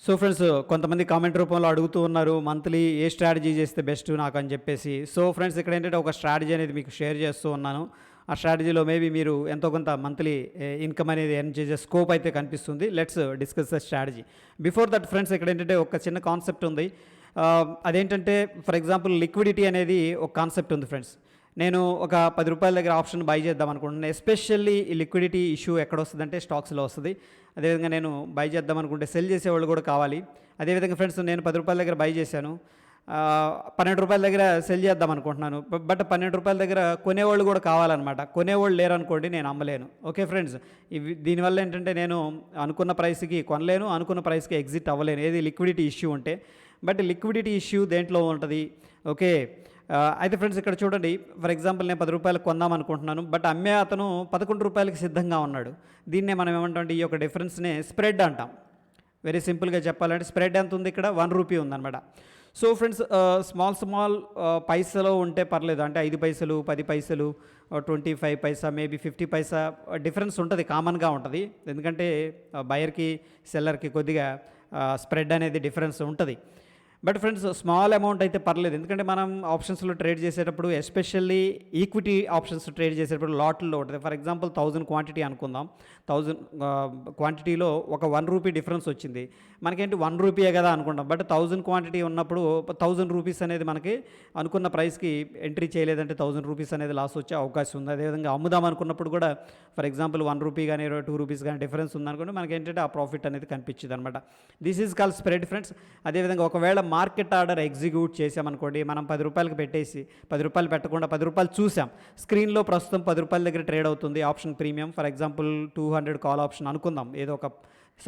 So friends, కొంతమంది comment రూపంలో అడుగుతూ ఉన్నారు మంత్లీ ఏ స్ట్రాటజీ చేస్తే బెస్ట్ నాకు అని చెప్పేసి. సో ఫ్రెండ్స్, ఇక్కడ ఏంటంటే ఒక స్ట్రాటజీ అనేది మీకు షేర్ చేస్తూ ఉన్నాను. ఆ స్ట్రాటజీలో మేబీ మీరు ఎంతో కొంత మంత్లీ ఇన్కమ్ అనేది ఎర్న్ చేసే స్కోప్ అయితే కనిపిస్తుంది. Let's discuss the strategy. Before that friends, ఇక్కడ ఏంటంటే ఒక చిన్న కాన్సెప్ట్ ఉంది. అదేంటంటే ఫర్ ఎగ్జాంపుల్ లిక్విడిటీ అనేది ఒక కాన్సెప్ట్ ఉంది ఫ్రెండ్స్. నేను ఒక 10 రూపాయల దగ్గర ఆప్షన్ బై చేద్దాం అనుకుంటున్నాను. ఎస్పెషల్లీ ఈ లిక్విడిటీ ఇష్యూ ఎక్కడ వస్తుందంటే స్టాక్స్లో వస్తుంది. అదేవిధంగా నేను బై చేద్దాం అనుకుంటే సెల్ చేసేవాళ్ళు కూడా కావాలి. అదేవిధంగా ఫ్రెండ్స్, నేను 10 రూపాయల దగ్గర బై చేశాను, 12 రూపాయల దగ్గర సెల్ చేద్దాం అనుకుంటున్నాను. బట్ 12 రూపాయల దగ్గర కొనేవాళ్ళు కూడా కావాలన్నమాట. కొనేవాళ్ళు లేరనుకోండి, నేను అమ్మలేను. ఓకే ఫ్రెండ్స్, దీనివల్ల ఏంటంటే నేను అనుకున్న ప్రైస్కి కొనలేను, అనుకున్న ప్రైస్కి ఎగ్జిట్ అవ్వలేను, ఏది లిక్విడిటీ ఇష్యూ ఉంటే. బట్ లిక్విడిటీ ఇష్యూ దేంట్లో ఉంటుంది? ఓకే, అయితే ఫ్రెండ్స్ ఇక్కడ చూడండి, ఫర్ ఎగ్జాంపుల్ నేను 10 రూపాయలకు కొందాం అనుకుంటున్నాను, బట్ అమ్మే అతను 11 రూపాయలకి సిద్ధంగా ఉన్నాడు. దీన్నే మనం ఏమంటాం, ఈ యొక్క డిఫరెన్స్నే స్ప్రెడ్ అంటాం. వెరీ సింపుల్గా చెప్పాలంటే స్ప్రెడ్ ఎంత ఉంది ఇక్కడ? 1 రూపీ ఉందన్నమాట. సో ఫ్రెండ్స్, స్మాల్ పైసలో ఉంటే పర్లేదు, అంటే 5 పైసలు, 10 పైసలు, 25 పైసా, మేబీ 50 పైసా డిఫరెన్స్ ఉంటుంది, కామన్గా ఉంటుంది. ఎందుకంటే బయర్కి సెల్లర్కి కొద్దిగా స్ప్రెడ్ అనేది డిఫరెన్స్ ఉంటుంది. బట్ ఫ్రెండ్స్, స్మాల్ అమౌంట్ అయితే పర్లేదు, ఎందుకంటే మనం ఆప్షన్స్లో ట్రేడ్ చేసేటప్పుడు, ఎస్పెషల్లీ ఈక్విటీ ఆప్షన్స్ ట్రేడ్ చేసేటప్పుడు లాట్లో ఉంటుంది. ఫర్ ఎగ్జాంపుల్ 1000 క్వాంటిటీ అనుకుందాం. 1000 క్వాంటిటీలో ఒక 1 రూపీ డిఫరెన్స్ వచ్చింది. మనకేంటి 1 రూపీయే కదా అనుకుంటాం. బట్ 1000 క్వాంటిటీ ఉన్నప్పుడు 1000 రూపీస్ అనేది మనకి అనుకున్న ప్రైస్కి ఎంట్రీ చేయలేదంటే 1000 రూపీస్ అనేది లాస్ వచ్చే అవకాశం ఉంది. అదేవిధంగా అమ్ముదాం అనుకున్నప్పుడు కూడా ఫర్ ఎగ్జాంపుల్ 1 రూపీ కానీ 2 రూపీస్ కానీ డిఫరెన్స్ ఉందనుకోండి, మనకి ఏంటంటే ఆ ప్రాఫిట్ అనేది కనిపించింది అనమాట. This is call spread friends. అదేవిధంగా ఒకవేళ మార్కెట్ ఆర్డర్ ఎగ్జిక్యూట్ చేసామనుకోండి, మనం 10 రూపాయలకి పెట్టేసి 10 రూపాయలు పెట్టకుండా 10 రూపాయలు చూసాం, స్క్రీన్లో ప్రస్తుతం 10 రూపాయల దగ్గర ట్రేడ్ అవుతుంది option premium. For example 200 call option అనుకుందాం, ఏదో ఒక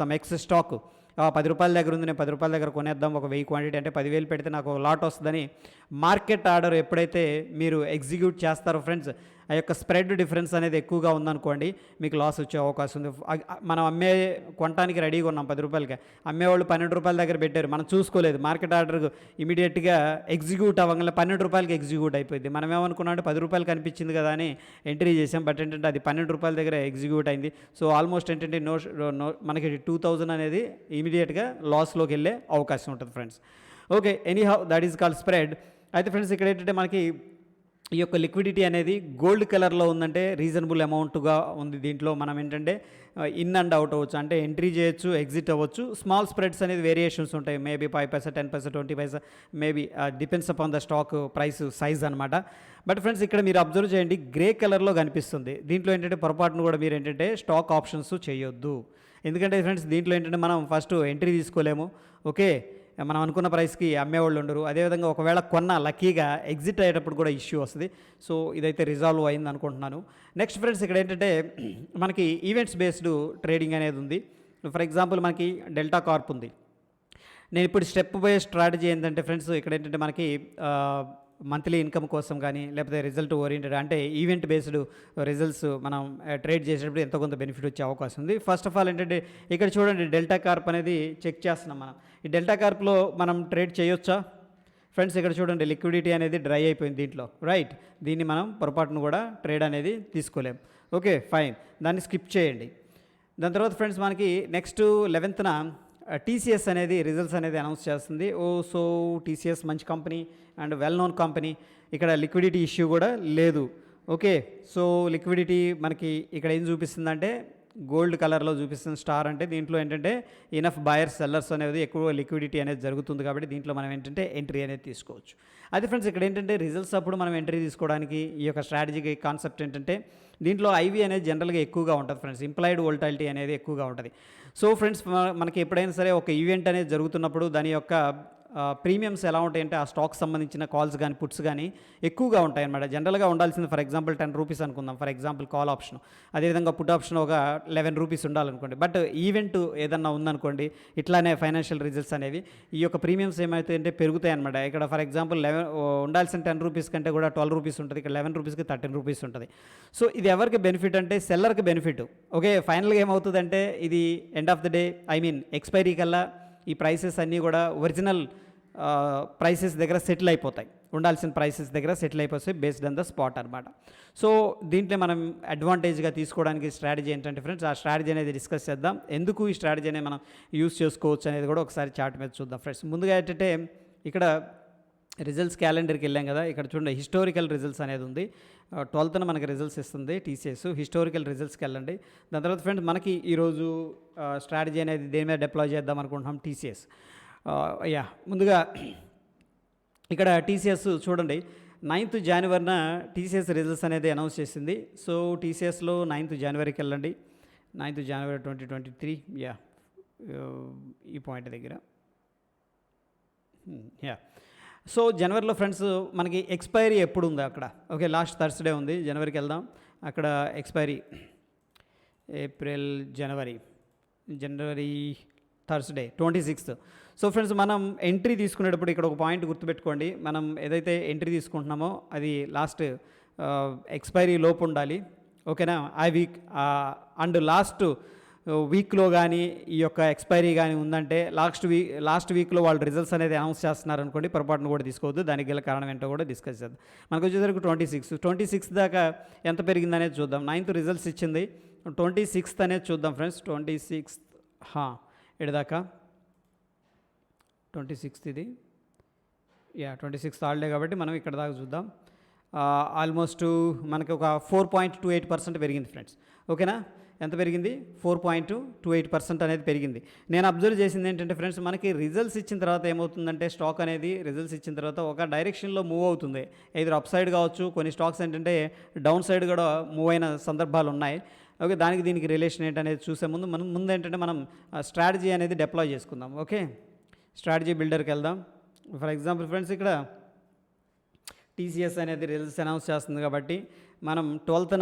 సమ్ ఎక్స్ స్టాక్ 10 రూపాయల దగ్గర ఉంది, నేను 10 రూపాయల దగ్గర కొనేద్దాం, ఒక 1000 క్వాంటిటీ అంటే 10,000 పెడితే నాకు ఒక లాట్ వస్తుందని మార్కెట్ ఆర్డర్ ఎప్పుడైతే మీరు ఎగ్జిక్యూట్ చేస్తారో ఫ్రెండ్స్, ఆ యొక్క స్ప్రెడ్ డిఫరెన్స్ అనేది ఎక్కువగా ఉందనుకోండి, మీకు లాస్ వచ్చే అవకాశం ఉంది. మనం కొనడానికి రెడీగా ఉన్నాం 10 రూపాయలకి, అమ్మేవాళ్ళు 12 రూపాయల దగ్గర పెట్టారు, మనం చూసుకోలేదు, మార్కెట్ ఆర్డర్ ఇమీడియట్గా ఎగ్జిక్యూట్ అవ్వగానే 12 రూపాయలకి ఎగ్జిక్యూట్ అయిపోయింది. మనం ఏమనుకున్నాం అంటే 10 రూపాయలు కనిపించింది కదా అని ఎంట్రీ చేసాం, బట్ ఏంటంటే అది 12 రూపాయల దగ్గర ఎగ్జిక్యూట్ అయింది. సో ఆల్మోస్ట్ ఏంటంటే మనకి 2000 అనేది ఇమీడియట్గా లాస్లోకి వెళ్ళే అవకాశం ఉంటుంది friends. Okay, anyhow that is called spread. అయితే ఫ్రెండ్స్, ఇక్కడ ఏంటంటే మనకి ఈ యొక్క లిక్విడిటీ అనేది గోల్డ్ కలర్లో ఉందంటే రీజనబుల్ అమౌంట్గా ఉంది. దీంట్లో మనం ఏంటంటే ఇన్ అండ్ అవుట్ అవ్వచ్చు, అంటే ఎంట్రీ చేయొచ్చు, ఎగ్జిట్ అవ్వచ్చు. స్మాల్ స్ప్రెడ్స్ అనేది వేరియేషన్స్ ఉంటాయి, maybe 5 Paisa, 10 Paisa, 20 Paisa, maybe depends upon the stock price size అనమాట. బట్ ఫ్రెండ్స్, ఇక్కడ మీరు అబ్జర్వ్ చేయండి, గ్రే కలర్లో కనిపిస్తుంది. దీంట్లో ఏంటంటే పొరపాటును కూడా మీరు ఏంటంటే స్టాక్ ఆప్షన్స్ చేయొద్దు. ఎందుకంటే ఫ్రెండ్స్, దీంట్లో ఏంటంటే మనం ఫస్ట్ ఎంట్రీ తీసుకోలేము. ఓకే, మనం అనుకున్న ప్రైస్కి అమ్మేవాళ్ళు ఉండరు. అదేవిధంగా ఒకవేళ కొన్న లక్కీగా ఎగ్జిట్ అయ్యేటప్పుడు కూడా ఇష్యూ వస్తుంది. సో ఇదైతే రిజాల్వ్ అయింది అనుకుంటున్నాను. నెక్స్ట్ ఫ్రెండ్స్, ఇక్కడ ఏంటంటే మనకి ఈవెంట్స్ బేస్డ్ ట్రేడింగ్ అనేది ఉంది. ఫర్ ఎగ్జాంపుల్ మనకి డెల్టా కార్ప్ ఉంది. నేను ఇప్పుడు స్టెప్ బై స్ట్రాటజీ ఏంటంటే ఫ్రెండ్స్, ఇక్కడ ఏంటంటే మనకి మంత్లీ ఇన్కమ్ కోసం కానీ, లేకపోతే రిజల్ట్ ఓరియంటెడ్, అంటే ఈవెంట్ బేస్డ్ రిజల్ట్స్ మనం ట్రేడ్ చేసేటప్పుడు ఎంతో కొంత బెనిఫిట్ వచ్చే అవకాశం ఉంది. ఫస్ట్ ఆఫ్ ఆల్ ఏంటంటే ఇక్కడ చూడండి, డెల్టా కార్ప్ అనేది చెక్ చేస్తున్నాం మనం. ఈ డెల్టా కార్ప్లో మనం ట్రేడ్ చేయొచ్చా ఫ్రెండ్స్? ఇక్కడ చూడండి, లిక్విడిటీ అనేది డ్రై అయిపోయింది దీంట్లో, రైట్. దీన్ని మనం పొరపాటును కూడా ట్రేడ్ అనేది తీసుకోలేం. ఓకే ఫైన్, దాన్ని స్కిప్ చేయండి. దాని తర్వాత ఫ్రెండ్స్, మనకి నెక్స్ట్ 11th టీసీఎస్ అనేది రిజల్ట్స్ అనేది అనౌన్స్ చేస్తుంది. సో టీసీఎస్ మంచి company and well known company. ఇక్కడ లిక్విడిటీ ఇష్యూ కూడా లేదు. ఓకే, సో లిక్విడిటీ మనకి ఇక్కడ ఏం చూపిస్తుందంటే గోల్డ్ కలర్లో చూపిస్తుంది స్టార్. అంటే దీంట్లో ఏంటంటే ఇనఫ్ బయర్స్ సెల్లర్స్ అనేది ఎక్కువ లిక్విడిటీ అనేది జరుగుతుంది, కాబట్టి దీంట్లో మనం ఏంటంటే ఎంట్రీ అనేది తీసుకోవచ్చు. అదే ఫ్రెండ్స్, ఇక్కడ ఏంటంటే రిజల్ట్స్ అప్పుడు మనం ఎంట్రీ తీసుకోవడానికి ఈ యొక్క స్ట్రాటజీకి కాన్సెప్ట్ ఏంటంటే దీంట్లో ఐవి అనేది జనరల్గా ఎక్కువగా ఉంటుంది ఫ్రెండ్స్, ఇంప్లాయిడ్ వోల్టాలిటీ అనేది ఎక్కువగా ఉంటుంది. సో ఫ్రెండ్స్, మనకి ఎప్పుడైనా సరే ఒక ఈవెంట్ అనేది జరుగుతున్నప్పుడు దాని యొక్క ప్రీమియమ్స్ ఎలా ఉంటాయంటే ఆ స్టాక్ సంబంధించిన కాల్స్ కానీ పుట్స్ కానీ ఎక్కువగా ఉంటాయన్నమాట. జనరల్గా ఉండాల్సింది ఫర్ ఎగ్జాంపుల్ 10 రూపీస్ అనుకుందాం, ఫర్ ఎగ్జాంపుల్ కాల్ ఆప్షన్. అదేవిధంగా పుట్ ఆప్షన్ ఒక 11 రూపీస్ ఉండాలనుకోండి. బట్ ఈవెంట్ ఏదన్నా ఉందనుకోండి, ఇట్లానే ఫైనాన్షియల్ రిజల్ట్స్ అనేవి ఈ యొక్క ప్రీమియమ్స్ ఏమవుతాయంటే పెరుగుతాయి అనమాట. ఇక్కడ ఫర్ ఎగ్జాంపుల్ ఉండాల్సిన 10 రూపీస్ కంటే కూడా 12 రూపీస్ ఉంటుంది, ఇక్కడ 11 రూపీస్కి 13 రూపీస్ ఉంటుంది. సో ఇది ఎవరికి బెనిఫిట్ అంటే సెల్లర్కి బెనిఫిట్. ఓకే, ఫైనల్గా ఏమవుతుందంటే ఇది end of the day, I mean expiry కల్లా ఈ ప్రైసెస్ అన్నీ కూడా ఒరిజినల్ ప్రైసెస్ దగ్గర సెటిల్ అయిపోతాయి, ఉండాల్సిన ప్రైసెస్ దగ్గర సెటిల్ అయిపోతాయి బేస్డ్ ఆన్ ద స్పాట్ అనమాట. సో దీంట్లో మనం అడ్వాంటేజ్గా తీసుకోవడానికి స్ట్రాటజీ ఏంటంటే ఫ్రెండ్స్, ఆ స్ట్రాటజీ అనేది డిస్కస్ చేద్దాం. ఎందుకు ఈ స్ట్రాటజీ అనేది మనం యూస్ చేసుకోవచ్చు అనేది కూడా ఒకసారి చార్ట్ మీద చూద్దాం ఫ్రెండ్స్. ముందుగా ఏంటంటే ఇక్కడ రిజల్ట్స్ క్యాలెండర్కి వెళ్ళాం కదా, ఇక్కడ చూడండి హిస్టారికల్ రిజల్ట్స్ అనేది ఉంది. 12th మనకి రిజల్ట్స్ ఇస్తుంది టీసీఎస్. హిస్టారికల్ రిజల్ట్స్కి వెళ్ళండి. దాని తర్వాత ఫ్రెండ్స్ మనకి ఈరోజు స్ట్రాటజీ అనేది దేని మీద డిప్లాయ్ చేద్దాం అనుకుంటున్నాం, టీసీఎస్. ముందుగా ఇక్కడ టీసీఎస్ చూడండి, 9th జనవరిన టీసీఎస్ రిజల్ట్స్ అనేది అనౌన్స్ చేసింది. సో టీసీఎస్లో 9th జనవరికి వెళ్ళండి. 9th జనవరి 2023 ఈ పాయింట్ దగ్గర సో జనవరిలో ఫ్రెండ్స్ మనకి ఎక్స్పైరీ ఎప్పుడు ఉంది అక్కడ, ఓకే, లాస్ట్ థర్స్డే ఉంది. జనవరికి వెళ్దాం. అక్కడ ఎక్స్పైరీ ఏప్రిల్ జనవరి థర్స్డే 26th. సో ఫ్రెండ్స్ మనం ఎంట్రీ తీసుకునేటప్పుడు ఇక్కడ ఒక పాయింట్ గుర్తుపెట్టుకోండి, మనం ఏదైతే ఎంట్రీ తీసుకుంటున్నామో అది లాస్ట్ ఎక్స్పైరీ లోపు ఉండాలి, ఓకేనా. ఆ వీక్ అండ్ లాస్ట్ వీక్లో కానీ ఈ యొక్క ఎక్స్పైరీ కానీ ఉందంటే లాస్ట్ వీక్లో వాళ్ళు రిజల్ట్స్ అనేది అనౌన్స్ చేస్తున్నారు అనుకోండి, పొరపాటును కూడా తీసుకోవద్దు. దానికి గల కారణం ఏంటో కూడా డిస్కస్ చేద్దాం. మనకు వచ్చేసరికి 26 దాకా ఎంత పెరిగింది అనేది చూద్దాం. 9th రిజల్ట్స్ ఇచ్చింది, 26th అనేది చూద్దాం ఫ్రెండ్స్. 26 ఎడదాకా 26th ఇది 26th హాలిడే కాబట్టి మనం ఇక్కడ దాకా చూద్దాం. ఆల్మోస్ట్ మనకి ఒక 4.28% పెరిగింది ఫ్రెండ్స్, ఓకేనా. ఎంత పెరిగింది? 4.28% అనేది పెరిగింది. నేను అబ్జర్వ్ చేసింది ఏంటంటే ఫ్రెండ్స్, మనకి రిజల్ట్స్ ఇచ్చిన తర్వాత ఏమవుతుందంటే స్టాక్ అనేది రిజల్ట్స్ ఇచ్చిన తర్వాత ఒక డైరెక్షన్లో మూవ్ అవుతుంది. ఎదురు అప్ సైడ్ కావచ్చు, కొన్ని స్టాక్స్ ఏంటంటే డౌన్ సైడ్ కూడా మూవ్ అయిన సందర్భాలు ఉన్నాయి. ఓకే, దానికి దీనికి రిలేషన్ ఏంటనేది చూసే ముందు ఏంటంటే మనం స్ట్రాటజీ అనేది డిప్లాయ్ చేసుకుందాం. ఓకే, స్ట్రాటజీ బిల్డర్కి వెళ్దాం. ఫర్ ఎగ్జాంపుల్ ఫ్రెండ్స్, ఇక్కడ టీసీఎస్ అనేది రిజల్ట్స్ అనౌన్స్ చేస్తుంది కాబట్టి మనం 12th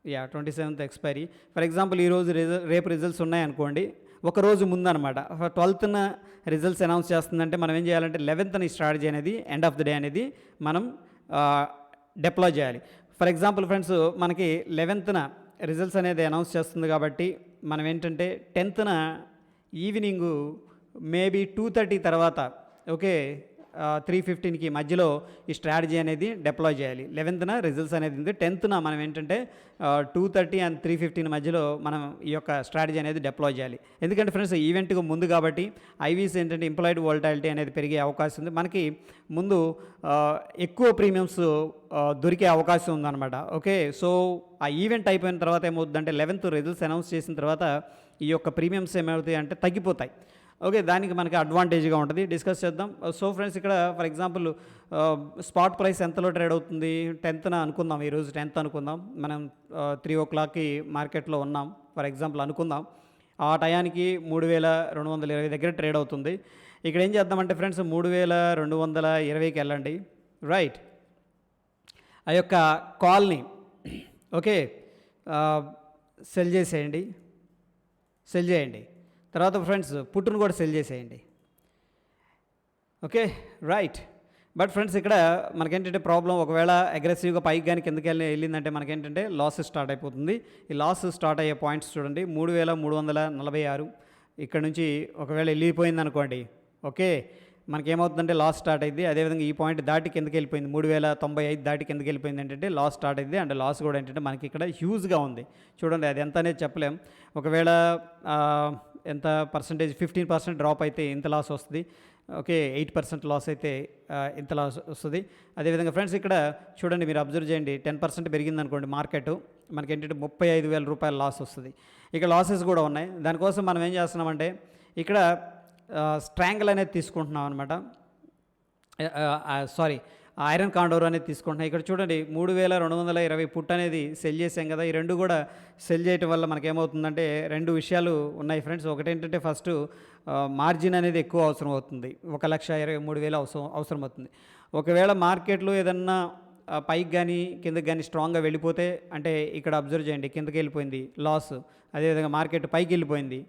27th expiry. For example ఈరోజు రేపు రిజల్ట్స్ ఉన్నాయనుకోండి, ఒకరోజు ముందు అనమాట. 12th రిజల్ట్స్ అనౌన్స్ చేస్తుందంటే మనం ఏం చేయాలంటే 11th ఈ స్ట్రాటజీ అనేది ఎండ్ ఆఫ్ ద డే అనేది మనం డిప్లాయ్ చేయాలి. ఫర్ ఎగ్జాంపుల్ ఫ్రెండ్స్, మనకి 11th రిజల్ట్స్ అనేది అనౌన్స్ చేస్తుంది కాబట్టి మనం ఏంటంటే 10th ఈవినింగు మేబీ 2:30 తర్వాత, ఓకే, 3:15కి మధ్యలో ఈ స్ట్రాటజీ అనేది డిప్లాయ్ చేయాలి. 11th రిజల్ట్స్ అనేది ఉంది, 10th మనం ఏంటంటే 2:30 and 3:15 మధ్యలో మనం ఈ యొక్క స్ట్రాటజీ అనేది డిప్లాయ్ చేయాలి. ఎందుకంటే ఫ్రెండ్స్ ఈవెంట్కి ముందు కాబట్టి ఐవీస్ ఏంటంటే ఇంప్లాయిడ్ వోల్టాలిటీ అనేది పెరిగే అవకాశం ఉంది, మనకి ముందు ఎక్కువ ప్రీమియమ్స్ దొరికే అవకాశం ఉందన్నమాట. ఓకే, సో ఆ ఈవెంట్ అయిపోయిన తర్వాత ఏమవుతుందంటే 11th రిజల్ట్స్ అనౌన్స్ చేసిన తర్వాత ఈ యొక్క ప్రీమియమ్స్ ఏమవుతాయి అంటే తగ్గిపోతాయి. ఓకే, దానికి మనకి అడ్వాంటేజ్గా ఉంటుంది. డిస్కస్ చేద్దాం. సో ఫ్రెండ్స్, ఇక్కడ ఫర్ ఎగ్జాంపుల్ స్పాట్ ప్రైస్ ఎంతలో ట్రేడ్ అవుతుంది? 10th అనుకుందాం, ఈరోజు 10th అనుకుందాం. మనం 3 o'clockకి మార్కెట్లో ఉన్నాం ఫర్ ఎగ్జాంపుల్ అనుకుందాం. ఆ టయానికి 3220 దగ్గర ట్రేడ్ అవుతుంది. ఇక్కడ ఏం చేద్దామంటే ఫ్రెండ్స్ 3220కి వెళ్ళండి, రైట్. ఆ యొక్క కాల్ని ఓకే సెల్ చేసేయండి. తర్వాత ఫ్రెండ్స్ పుట్టును కూడా సెల్ చేసేయండి. Okay, right. బట్ ఫ్రెండ్స్ ఇక్కడ మనకేంటంటే ప్రాబ్లం, ఒకవేళ అగ్రెసివ్గా పైకి కానీ కిందకి వెళ్ళిందంటే మనకేంటంటే లాస్ స్టార్ట్ అయిపోతుంది. ఈ లాస్ స్టార్ట్ అయ్యే పాయింట్స్ చూడండి, 3346. ఇక్కడ నుంచి ఒకవేళ వెళ్ళిపోయింది అనుకోండి, ఓకే, మనకేమవుతుందంటే లాస్ స్టార్ట్ అయింది. అదేవిధంగా ఈ పాయింట్ దాటి కిందకి వెళ్ళిపోయింది, 3095 దాటి కిందకి వెళ్ళిపోయింది ఏంటంటే లాస్ స్టార్ట్ అయింది. అండ్ లాస్ కూడా ఏంటంటే మనకి ఇక్కడ హ్యూజ్గా ఉంది. చూడండి, అది ఎంత అనేది చెప్పలేం. ఒకవేళ ఎంత పర్సంటేజ్ 15% డ్రాప్ అయితే ఇంత లాస్ వస్తుంది. ఓకే, 8% లాస్ అయితే ఇంత లాస్ వస్తుంది. అదేవిధంగా ఫ్రెండ్స్ ఇక్కడ చూడండి, మీరు అబ్జర్వ్ చేయండి, 10% పెరిగిందనుకోండి మార్కెట్, మనకి ఏంటంటే 35,000 రూపాయల లాస్ వస్తుంది. ఇక లాసెస్ కూడా ఉన్నాయి. దానికోసం మనం ఏం చేస్తున్నామంటే ఇక్కడ స్ట్రాంగిల్ అనేది తీసుకుంటున్నాం అనమాట. ఐరన్ కాండోర్ అనేది తీసుకుంటున్నాం. ఇక్కడ చూడండి 3220 పుట్ అనేది సెల్ చేసాం కదా. ఈ రెండు కూడా సెల్ చేయటం వల్ల మనకేమవుతుందంటే 2 విషయాలు ఉన్నాయి ఫ్రెండ్స్. ఒకటేంటంటే ఫస్ట్ మార్జిన్ అనేది ఎక్కువ అవసరం అవుతుంది, 1,23,000 అవసరం అవుతుంది. ఒకవేళ మార్కెట్లో ఏదన్నా పైకి కానీ కిందకి కానీ స్ట్రాంగ్గా వెళ్ళిపోతే, అంటే ఇక్కడ అబ్జర్వ్ చేయండి, కిందకి వెళ్ళిపోయింది లాస్, అదేవిధంగా మార్కెట్ పైకి వెళ్ళిపోయింది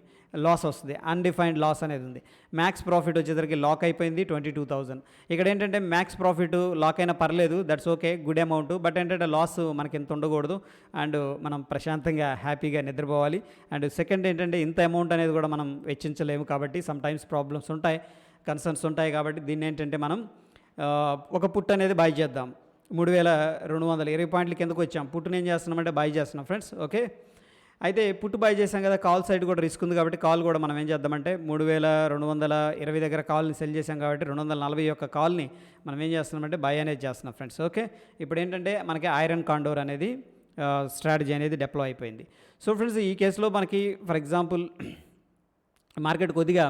లాస్ వస్తుంది, అన్డిఫైన్డ్ లాస్ అనేది ఉంది. మ్యాక్స్ ప్రాఫిట్ వచ్చేసరికి లాక్ అయిపోయింది 22,000. ఇక్కడ ఏంటంటే మ్యాక్స్ ప్రాఫిట్ లాక్ అయినా పర్లేదు, that's okay, good amount. But ఏంటంటే లాస్ మనకి ఇంత ఉండకూడదు, అండ్ మనం ప్రశాంతంగా హ్యాపీగా నిద్రపోవాలి. అండ్ సెకండ్ ఏంటంటే ఇంత అమౌంట్ అనేది కూడా మనం వెచ్చించలేము, కాబట్టి సమ్ టైమ్స్ ప్రాబ్లమ్స్ ఉంటాయి, కన్సర్న్స్ ఉంటాయి. కాబట్టి దీన్ని ఏంటంటే మనం ఒక పుట్ అనేది బై చేద్దాం. 3,220 పాయింట్ల కిందకు వచ్చాం. పుట్టుని ఏం చేస్తున్నామంటే బై చేస్తున్నాం ఫ్రెండ్స్. ఓకే, అయితే పుట్టు బై చేసాం కదా, కాల్ సైడ్ కూడా రిస్క్ ఉంది కాబట్టి కాల్ కూడా మనం ఏం చేద్దామంటే 3,220 దగ్గర కాల్ని సెల్ చేసాం కాబట్టి 240 యొక్క కాల్ని మనం ఏం చేస్తున్నామంటే బై అనేది చేస్తున్నాం ఫ్రెండ్స్. ఓకే, ఇప్పుడు ఏంటంటే మనకి ఐరన్ కాండోర్ అనేది స్ట్రాటజీ అనేది డిప్లాయ్ అయిపోయింది. సో ఫ్రెండ్స్, ఈ కేసులో మనకి ఫర్ ఎగ్జాంపుల్ మార్కెట్ కొద్దిగా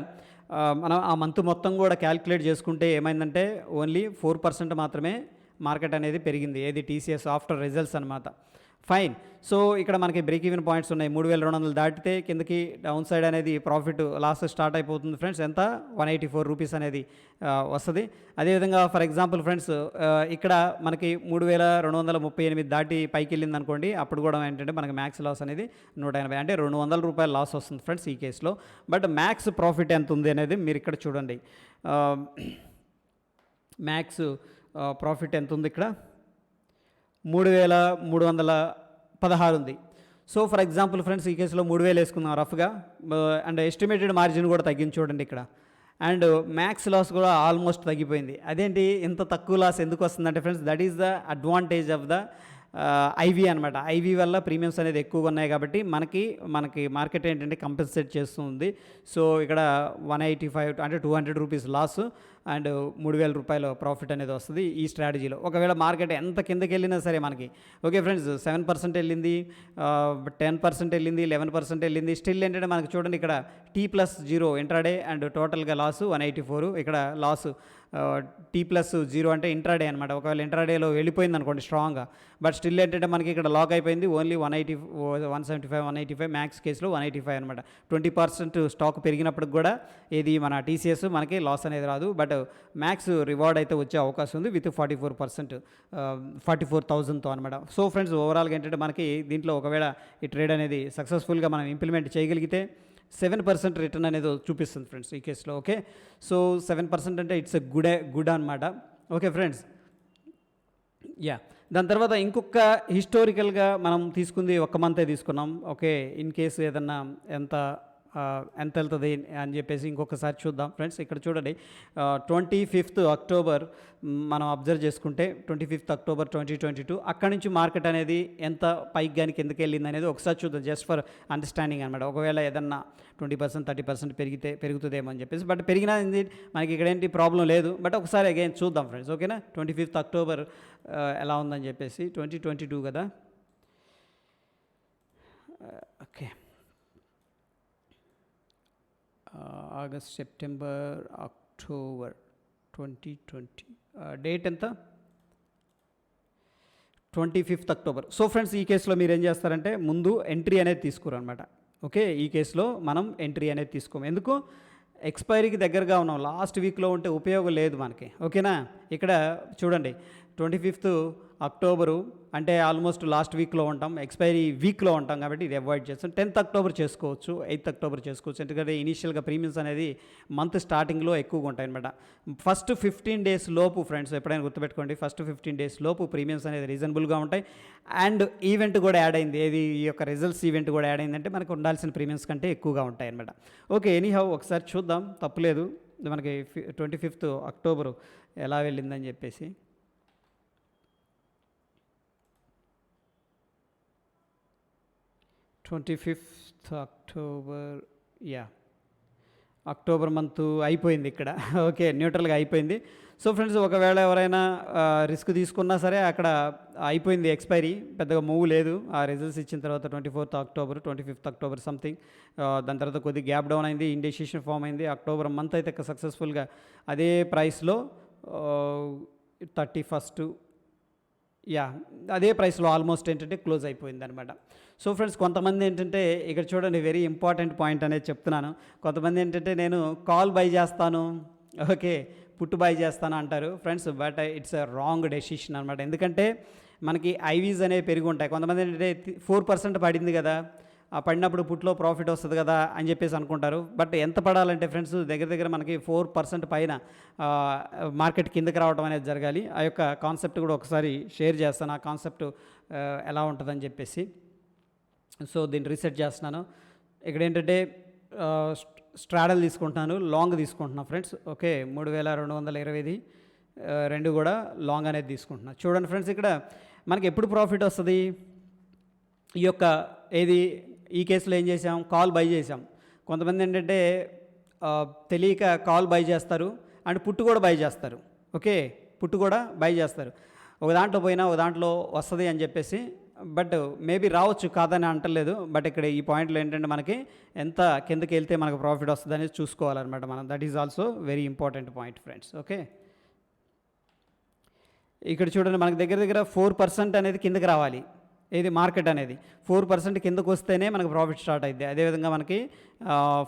మనం ఆ మంత్ మొత్తం కూడా క్యాల్కులేట్ చేసుకుంటే ఏమైందంటే ఓన్లీ 4% మాత్రమే మార్కెట్ అనేది పెరిగింది, ఏది టీసీఎస్ ఆఫ్టర్ రిజల్ట్స్ అనమాట. ఫైన్. సో ఇక్కడ మనకి బ్రేక్ ఈవెన్ పాయింట్స్ ఉన్నాయి. 3,200 దాటితే కిందకి డౌన్ సైడ్ అనేది ప్రాఫిట్ లాస్ స్టార్ట్ అయిపోతుంది ఫ్రెండ్స్. ఎంత? 184 రూపీస్ అనేది వస్తుంది. అదేవిధంగా ఫర్ ఎగ్జాంపుల్ ఫ్రెండ్స్, ఇక్కడ మనకి 3,238 దాటి పైకి వెళ్ళింది అనుకోండి, అప్పుడు కూడా ఏంటంటే మనకి మ్యాక్స్ లాస్ అనేది 180, అంటే 200 రూపాయలు లాస్ వస్తుంది ఫ్రెండ్స్ ఈ కేసులో. బట్ మ్యాక్స్ ప్రాఫిట్ ఎంత ఉంది అనేది మీరు ఇక్కడ చూడండి. మ్యాక్స్ ప్రాఫిట్ ఎంత ఉంది ఇక్కడ? 3,316 ఉంది. సో ఫర్ ఎగ్జాంపుల్ ఫ్రెండ్స్, ఈ కేసులో 3,000 వేసుకుందాం రఫ్గా, అండ్ ఎస్టిమేటెడ్ మార్జిన్ కూడా తగ్గించి చూడండి ఇక్కడ. అండ్ మ్యాక్స్ లాస్ కూడా ఆల్మోస్ట్ తగ్గిపోయింది. అదేంటి ఇంత తక్కువ లాస్ ఎందుకు వస్తుందంటే friends, that is the advantage of the ivy అనమాట. ఐవీ వల్ల ప్రీమియమ్స్ అనేది ఎక్కువగా ఉన్నాయి కాబట్టి మనకి మార్కెట్ ఏంటంటే కంపెన్సేట్ చేస్తుంది. సో ఇక్కడ 185 అంటే 200 రూపీస్ లాస్ అండ్ 3,000 రూపాయల ప్రాఫిట్ అనేది వస్తుంది ఈ స్ట్రాటజీలో. ఒకవేళ మార్కెట్ ఎంత కిందకి వెళ్ళినా సరే మనకి ఓకే ఫ్రెండ్స్, 7% వెళ్ళింది, 10% వెళ్ళింది, 11% వెళ్ళింది, స్టిల్ ఏంటంటే మనకి చూడండి ఇక్కడ T+0 ఇంట్రాడే అండ్ టోటల్గా లాస్ 184. ఇక్కడ లాస్ T+0 అంటే ఇంట్రాడే అనమాట. ఒకవేళ ఇంట్రాడేలో వెళ్ళిపోయింది అనుకోండి స్ట్రాంగ్గా, బట్ స్టిల్ ఏంటంటే మనకి ఇక్కడ లాక్ అయిపోయింది ఓన్లీ 175, 185, మ్యాక్స్ కేసులో 185 అనమాట. 20% స్టాక్ పెరిగినప్పుడు కూడా ఏది మన టీసీఎస్ మనకి లాస్ అనేది రాదు, బట్ మ్యాక్స్ రివార్డ్ అయితే వచ్చే అవకాశం ఉంది విత్ 44%, 44,000తో అనమాట. సో ఫ్రెండ్స్, ఓవరాల్గా ఏంటంటే మనకి దీంట్లో ఒకవేళ ఈ ట్రేడ్ అనేది సక్సెస్ఫుల్గా మనం ఇంప్లిమెంట్ చేయగలిగితే 7% రిటర్న్ అనేది చూపిస్తుంది ఫ్రెండ్స్ ఈ కేసులో. ఓకే, సో 7% అంటే ఇట్స్ ఎ గుడ్ అనమాట. Okay friends, yeah. దాని తర్వాత ఇంకొక హిస్టారికల్గా మనం తీసుకుంది ఒక మంతే తీసుకున్నాం. ఓకే, ఇన్ కేసు ఏదన్నా ఎంత వెళ్తుంది అని చెప్పేసి ఇంకొకసారి చూద్దాం ఫ్రెండ్స్. ఇక్కడ చూడండి, 25th అక్టోబర్ మనం అబ్జర్వ్ చేసుకుంటే 25th అక్టోబర్ 2022 అక్కడి నుంచి మార్కెట్ అనేది ఎంత పైకి కానీ కిందకి వెళ్ళింది అనేది ఒకసారి చూద్దాం, జస్ట్ ఫర్ అండర్స్టాండింగ్ అనమాట. ఒకవేళ ఏదన్నా 20%, 30% పెరుగుతుందేమో అని చెప్పేసి, బట్ పెరిగినా మనకి ఇక్కడ ఏంటి ప్రాబ్లం లేదు, బట్ ఒకసారి అగైన్ చూద్దాం ఫ్రెండ్స్. ఓకేనా, 25th అక్టోబర్ ఎలా ఉందని చెప్పేసి. 2022 కదా. Okay, August, September, October 2020 date ఎంత? 25th October. సో ఫ్రెండ్స్, ఈ కేసులో మీరు ఏం చేస్తారంటే ముందు ఎంట్రీ అనేది తీసుకోరు అనమాట. ఓకే, ఈ కేసులో మనం ఎంట్రీ అనేది తీసుకోము. ఎందుకు? ఎక్స్పైరీకి దగ్గరగా ఉన్నాం, లాస్ట్ వీక్లో ఉంటే ఉపయోగం లేదు మనకి. ఓకేనా, ఇక్కడ చూడండి 25th అక్టోబరు అంటే ఆల్మోస్ట్ లాస్ట్ వీక్లో ఉంటాం, ఎక్స్పైరీ వీక్లో ఉంటాం కాబట్టి ఇది అవాయిడ్ చేస్తాం. 10th అక్టోబర్ చేసుకోవచ్చు, 8th అక్టోబర్ చేసుకోవచ్చు, ఎందుకంటే ఇనీషియల్గా ప్రీమియమ్స్ అనేది మంత్ స్టార్టింగ్లో ఎక్కువగా ఉంటాయి అనమాట. ఫస్ట్ 15 days లోపు ఫ్రెండ్స్ ఎప్పుడైనా గుర్తుపెట్టుకోండి, ఫస్ట్ 15 days లోపు ప్రీమియమ్స్ అనేది రీజనబుల్గా ఉంటాయి. అండ్ ఈవెంట్ కూడా యాడ్ అయింది, ఏది ఈ యొక్క రిజల్ట్స్ ఈవెంట్ కూడా యాడ్ అయిందంటే మనకు ఉండాల్సిన ప్రీమియమ్స్ కంటే ఎక్కువగా ఉంటాయి అనమాట. ఓకే, ఎనీహౌ ఒకసారి చూద్దాం, తప్పులేదు మనకి 25th అక్టోబరు ఎలా వెళ్ళిందని చెప్పేసి. 25th October, yeah, October month అయిపోయింది ఇక్కడ. ఓకే, న్యూట్రల్గా అయిపోయింది. సో ఫ్రెండ్స్, ఒకవేళ ఎవరైనా రిస్క్ తీసుకున్నా సరే అక్కడ అయిపోయింది ఎక్స్పైరీ, పెద్దగా మూవ్ లేదు. ఆ రిజల్ట్స్ ఇచ్చిన తర్వాత 24th October, 25th October something, దాని తర్వాత కొద్దిగా గ్యాప్ డౌన్ అయింది, ఇండెసిషన్ ఫామ్ అయింది. అక్టోబర్ మంత్ అయితే సక్సెస్ఫుల్గా అదే ప్రైస్లో 31st, యా, అదే ప్రైస్లో ఆల్మోస్ట్ ఏంటంటే క్లోజ్ అయిపోయింది అనమాట. సో ఫ్రెండ్స్, కొంతమంది ఏంటంటే ఇక్కడ చూడండి, వెరీ ఇంపార్టెంట్ పాయింట్ అనేది చెప్తున్నాను. కొంతమంది ఏంటంటే నేను కాల్ బై చేస్తాను, ఓకే పుట్టు బై చేస్తాను అంటారు friends. But it's a wrong decision అనమాట. ఎందుకంటే మనకి ఐవీస్ అనేవి పెరిగి ఉంటాయి. కొంతమంది ఏంటంటే 4% పడింది కదా, ఆ పడినప్పుడు పుట్లో ప్రాఫిట్ వస్తుంది కదా అని చెప్పేసి అనుకుంటారు. బట్ ఎంత పడాలంటే ఫ్రెండ్స్, దగ్గర దగ్గర మనకి 4% పైన మార్కెట్ కిందకి రావడం అనేది జరగాలి. ఆ యొక్క కాన్సెప్ట్ కూడా ఒకసారి షేర్ చేస్తాను, ఆ కాన్సెప్ట్ ఎలా ఉంటుందని చెప్పేసి. సో దీన్ని రీసెర్చ్ చేస్తున్నాను. ఇక్కడ ఏంటంటే స్ట్రాడల్ తీసుకుంటున్నాను, లాంగ్ తీసుకుంటున్నాను ఫ్రెండ్స్. ఓకే, 3220 రెండు కూడా లాంగ్ అనేది తీసుకుంటున్నాను. చూడండి ఫ్రెండ్స్, ఇక్కడ మనకి ఎప్పుడు ప్రాఫిట్ వస్తుంది, ఈ యొక్క ఏది ఈ కేసులో ఏం చేసాం, కాల్ బై చేసాం. కొంతమంది ఏంటంటే తెలియక కాల్ బై చేస్తారు అండ్ పుట్టు కూడా బై చేస్తారు. ఓకే, పుట్టు కూడా బై చేస్తారు. ఒక దాంట్లో పోయినా ఒక దాంట్లో వస్తుంది అని చెప్పేసి. బట్ మేబీ రావచ్చు, కాదని అంటలేదు. బట్ ఇక్కడ ఈ పాయింట్లో ఏంటంటే మనకి ఎంత కిందకి వెళ్తే మనకు ప్రాఫిట్ వస్తుంది అనేది చూసుకోవాలన్నమాట మనం. That is also very important point friends. Okay, ఇక్కడ చూడండి, మనకి దగ్గర దగ్గర 4% అనేది కిందకి రావాలి. ఏది మార్కెట్ అనేది 4% కిందకు వస్తేనే మనకు ప్రాఫిట్ స్టార్ట్ అయింది. అదేవిధంగా మనకి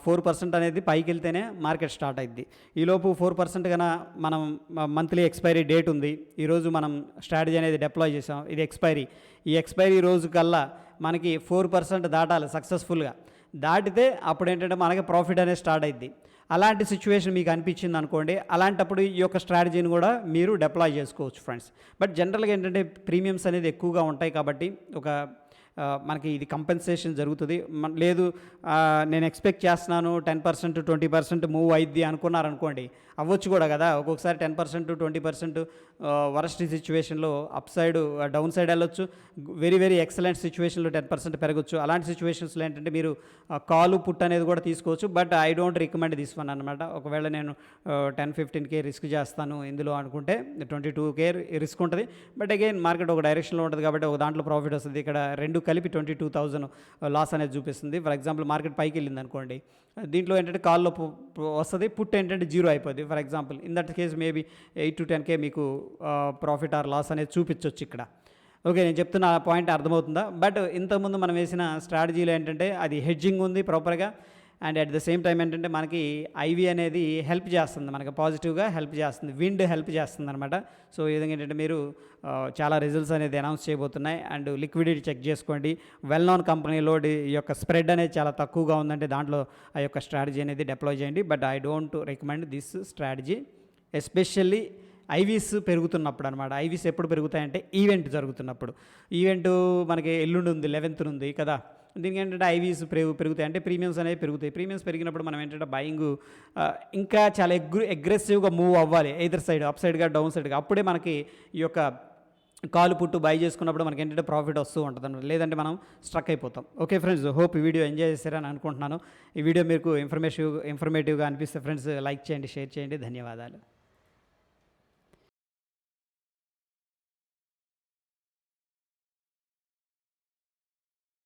4% అనేది పైకి వెళ్తేనే మార్కెట్ స్టార్ట్ అయింది. ఈలోపు 4% కన్నా మనం మంత్లీ ఎక్స్పైరీ డేట్ ఉంది. ఈరోజు మనం స్ట్రాటజీ అనేది డిప్లాయ్ చేసాం, ఇది ఎక్స్పైరీ. ఈ ఎక్స్పైరీ రోజు కల్లా మనకి 4% దాటాలి సక్సెస్ఫుల్గా. దాటితే అప్పుడు ఏంటంటే మనకి ప్రాఫిట్ అనేది స్టార్ట్ అయింది. అలాంటి సిచ్యువేషన్ మీకు అనిపించింది అనుకోండి, అలాంటప్పుడు ఈ యొక్క స్ట్రాటజీని కూడా మీరు డిప్లాయ్ చేసుకోవచ్చు ఫ్రెండ్స్. బట్ జనరల్గా ఏంటంటే ప్రీమియమ్స్ అనేది ఎక్కువగా ఉంటాయి కాబట్టి ఒక మనకి ఇది కంపెన్సేషన్ జరుగుతుంది. లేదు నేను ఎక్స్పెక్ట్ చేస్తున్నాను 10% 20% మూవ్ అయింది అనుకున్నారనుకోండి, అవ్వచ్చు కూడా కదా. ఒక్కొక్కసారి 10% 20% వరస్ట్ సిచ్యువేషన్లో అప్ సైడ్ డౌన్ సైడ్ వెళ్ళొచ్చు. వెరీ వెరీ ఎక్సలెంట్ సిచ్యువేషన్లో 10% పెరగచ్చు. అలాంటి సిచ్యువేషన్స్లో ఏంటంటే మీరు కాలు పుట్ అనేది కూడా తీసుకోవచ్చు. But I don't recommend this one అనమాట. ఒకవేళ నేను 10-15K రిస్క్ చేస్తాను ఇందులో అనుకుంటే 22K రిస్క్ ఉంటుంది. బట్ అగైన్ మార్కెట్ ఒక డైరెక్షన్లో ఉంటుంది కాబట్టి ఒక దాంట్లో ప్రాఫిట్ వస్తుంది. ఇక్కడ రెండు కలిపి 22,000 లాస్ అనేది చూపిస్తుంది. ఫర్ ఎగ్జాంపుల్ మార్కెట్ పైకి వెళ్ళింది అనుకోండి, దీంట్లో ఏంటంటే కాల్లో వస్తుంది, పుట్ ఏంటంటే 0 అయిపోద్ది. For example in that case maybe 8-10K మీకు ప్రాఫిట్ ఆర్ లాస్ అనేది చూపించవచ్చు ఇక్కడ. ఓకే, నేను చెప్తున్న పాయింట్ అర్థమవుతుందా? బట్ ఇంతకుముందు మనం వేసిన స్ట్రాటజీలో ఏంటంటే అది హెడ్జింగ్ ఉంది ప్రాపర్గా, and at the same time ఏంటంటే మనకి ఐవి అనేది హెల్ప్ చేస్తుంది, మనకి పాజిటివ్గా హెల్ప్ చేస్తుంది, విండ్ హెల్ప్ చేస్తుంది అనమాట. సో ఈ విధంగా ఏంటంటే మీరు చాలా రిజల్ట్స్ అనేది అనౌన్స్ చేయబోతున్నాయి. అండ్ లిక్విడిటీ చెక్ చేసుకోండి. వెల్ నోన్ కంపెనీలో ఈ యొక్క స్ప్రెడ్ అనేది చాలా తక్కువగా ఉందంటే దాంట్లో ఆ యొక్క స్ట్రాటజీ అనేది డిప్లాయ్ చేయండి. But I don't recommend this strategy, especially IVs పెరుగుతున్నప్పుడు అనమాట. ఐవీస్ ఎప్పుడు పెరుగుతాయంటే ఈవెంట్ జరుగుతున్నప్పుడు. ఈవెంట్ మనకి ఎల్లుండి ఉంది, 11th ఉంది కదా. దీనికి ఏంటంటే ఐవీస్ పెరుగుతాయి, అంటే ప్రీమియమ్స్ అనేవి పెరుగుతాయి. ప్రీమియమ్స్ పెరిగినప్పుడు మనం ఏంటంటే బయింగ్ ఇంకా చాలా అగ్రెసివ్గా మూవ్ అవ్వాలి, ఎయిదర్ సైడ్ అప్ సైడ్గా డౌన్ సైడ్గా. అప్పుడే మనకి ఈ యొక్క కాలు పుట్టు బై చేసుకున్నప్పుడు మనకి ఏంటంటే ప్రాఫిట్ వస్తూ ఉంటుంది అనమాట. లేదంటే మనం స్ట్రక్ అయిపోతాం. ఓకే ఫ్రెండ్స్, హోప్ ఈ వీడియో ఎంజాయ్ చేశారని అనుకుంటున్నాను. ఈ వీడియో మీకు ఇన్ఫర్మేటివ్గా అనిపిస్తే ఫ్రెండ్స్ లైక్ చేయండి, షేర్ చేయండి. ధన్యవాదాలు.